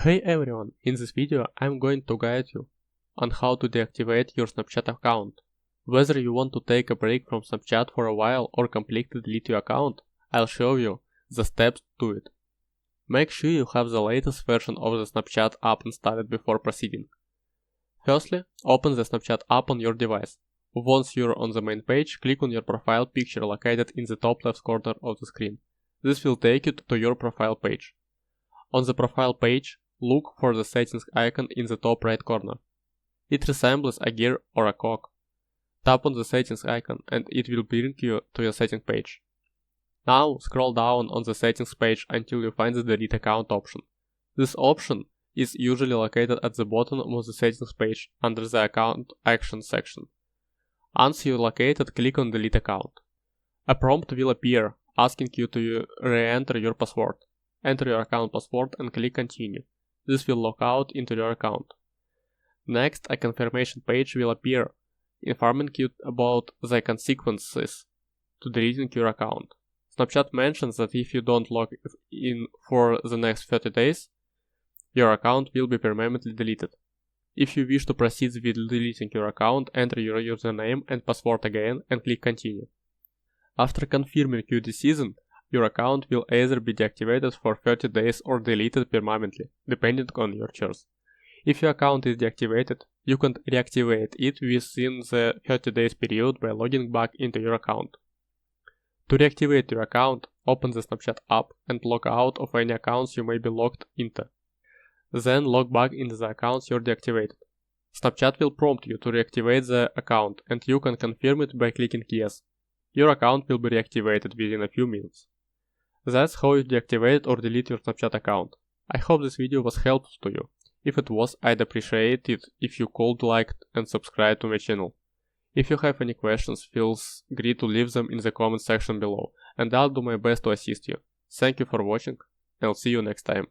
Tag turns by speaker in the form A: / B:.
A: Hey everyone, in this video I'm going to guide you on how to deactivate your Snapchat account. Whether you want to take a break from Snapchat for a while or completely delete your account, I'll show you the steps to it. Make sure you have the latest version of the Snapchat app installed before proceeding. Firstly, open the Snapchat app on your device. Once you're on the main page, click on your profile picture located in the top left corner of the screen. This will take you to your profile page. On the profile page, look for the settings icon in the top right corner. It resembles a gear or a cog. Tap on the settings icon and it will bring you to your setting page. Now scroll down on the settings page until you find the delete account option. This option is usually located at the bottom of the settings page under the account action section. Once you locate it, click on delete account. A prompt will appear asking you to re-enter your password. Enter your account password and click continue. This will log out into your account. Next, a confirmation page will appear informing you about the consequences to deleting your account. Snapchat mentions that if you don't log in for the next 30 days, your account will be permanently deleted. If you wish to proceed with deleting your account, enter your username and password again and click continue. After confirming your decision, your account will either be deactivated for 30 days or deleted permanently, depending on your choice. If your account is deactivated, you can reactivate it within the 30 days period by logging back into your account. To reactivate your account, open the Snapchat app and log out of any accounts you may be logged into. Then log back into the accounts you're deactivated. Snapchat will prompt you to reactivate the account and you can confirm it by clicking yes. Your account will be reactivated within a few minutes. That's how you deactivate or delete your Snapchat account. I hope this video was helpful to you. If it was, I'd appreciate it if you could like and subscribe to my channel. If you have any questions, feel free to leave them in the comment section below, and I'll do my best to assist you. Thank you for watching, and I'll see you next time.